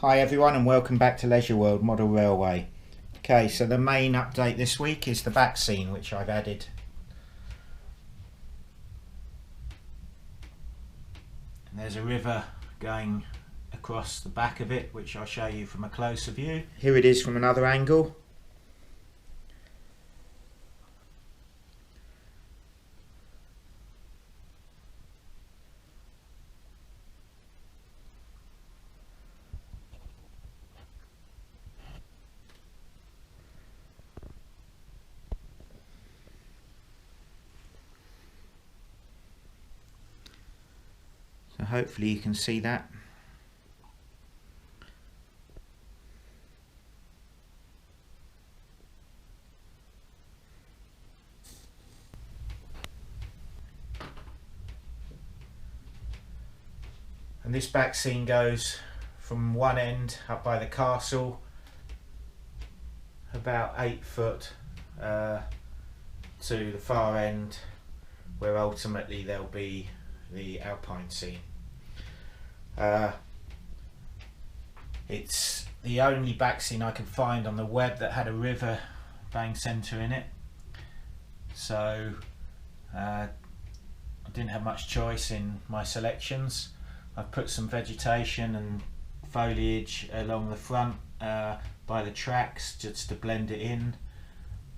Hi everyone and welcome back to LeisureWorld Model Railway. Okay, so the main update this week is the back scene which I've added. And there's a river going across the back of it which I'll show you from a closer view. Here it is from another angle. So hopefully you can see that. And this back scene goes from one end up by the castle about 8 foot to the far end where ultimately there'll be the alpine scene. It's the only back scene I could find on the web that had a river bang centre in it, so I didn't have much choice in my selections. I've put some vegetation and foliage along the front by the tracks just to blend it in,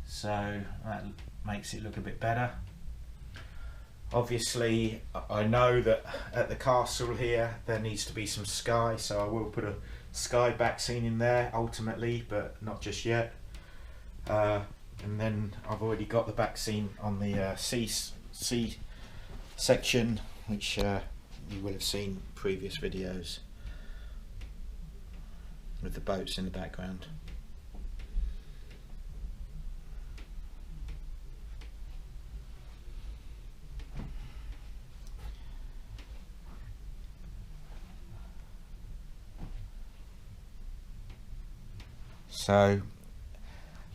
so that makes it look a bit better. Obviously I know that at the castle here there needs to be some sky, so I will put a sky back scene in there ultimately, but not just yet. And then I've already got the back scene on the sea section, which you will have seen in previous videos with the boats in the background. So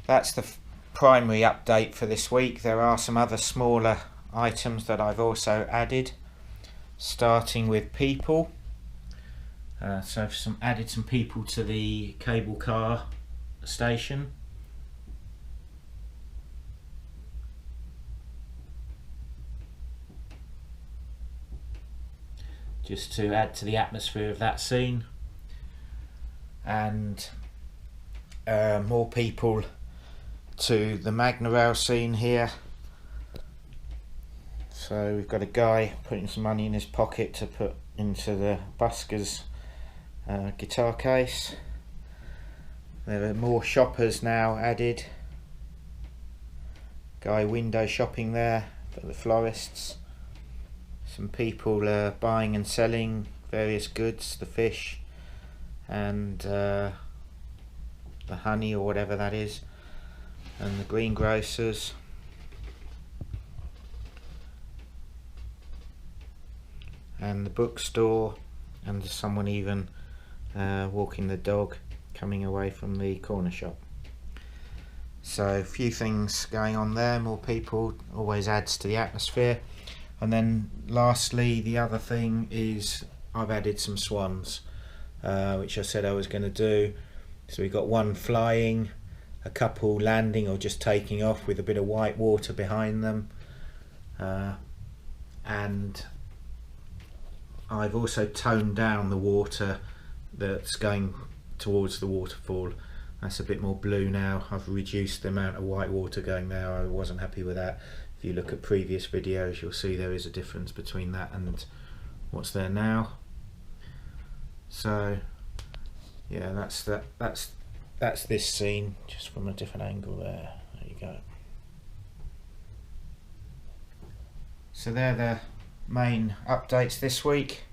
that's the primary update for this week. There are some other smaller items that I've also added, starting with people. So I've added some people to the cable car station. Just to add to the atmosphere of that scene. And more people to the Magna Rail scene here. So we've got a guy putting some money in his pocket to put into the busker's guitar case. There are more shoppers now added. Guy window shopping there for the florists. Some people buying and selling various goods, the fish and the honey or whatever that is, and the greengrocers. And the bookstore, and there's someone even walking the dog coming away from the corner shop. So a few things going on there, more people always adds to the atmosphere. And then lastly, the other thing is I've added some swans, which I said I was going to do. So we've got one flying, a couple landing or just taking off with a bit of white water behind them, and I've also toned down the water that's going towards the waterfall. That's a bit more blue now. I've reduced the amount of white water going there. I wasn't happy with that. If you look at previous videos, you'll see there is a difference between that and what's there now. So yeah, that's this scene just from a different angle there. There you go. So they're the main updates this week.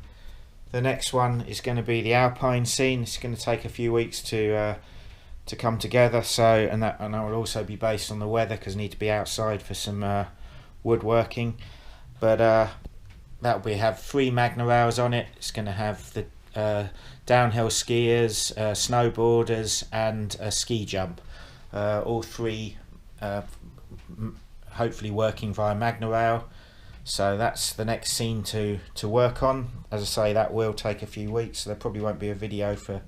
The next one is going to be the alpine scene. It's going to take a few weeks to come together. So and that will also be based on the weather because I need to be outside for some woodworking. But that'll have 3 Magna Rails on it. It's going to have the downhill skiers, snowboarders and a ski jump, all 3 hopefully working via Magna Rail. So that's the next scene to work on. As I say, that will take a few weeks, so there probably won't be a video for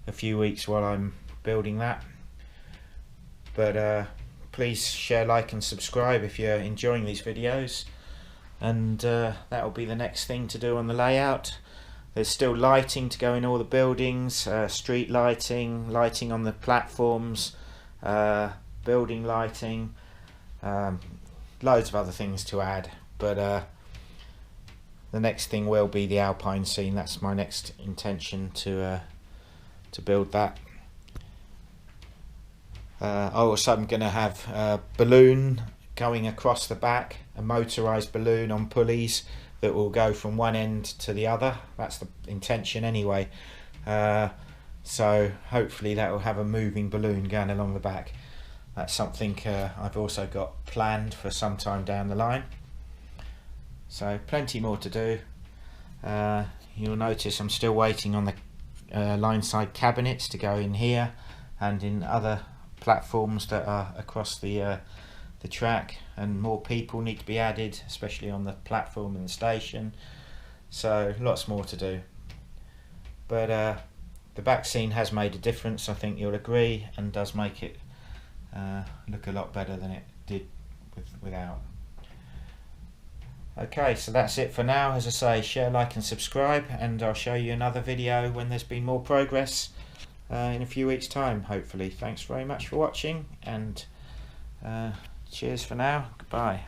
a few weeks while I'm building that. But please share, like and subscribe if you're enjoying these videos, and that will be the next thing to do on the layout. There's still lighting to go in all the buildings, street lighting, lighting on the platforms, building lighting, loads of other things to add, but the next thing will be the alpine scene. That's my next intention to build that. Also, I'm going to have a balloon going across the back, a motorised balloon on pulleys that will go from one end to the other. That's the intention anyway. So hopefully that will have a moving balloon going along the back. That's something I've also got planned for some time down the line. So plenty more to do. You'll notice I'm still waiting on the line side cabinets to go in here and in other platforms that are across the track, and more people need to be added, especially on the platform and the station. So lots more to do, but the back scene has made a difference, I think you'll agree, and does make it look a lot better than it did without. Okay, so that's it for now. As I say, share, like and subscribe, and I'll show you another video when there's been more progress in a few weeks time, hopefully. Thanks very much for watching, and cheers for now. Goodbye.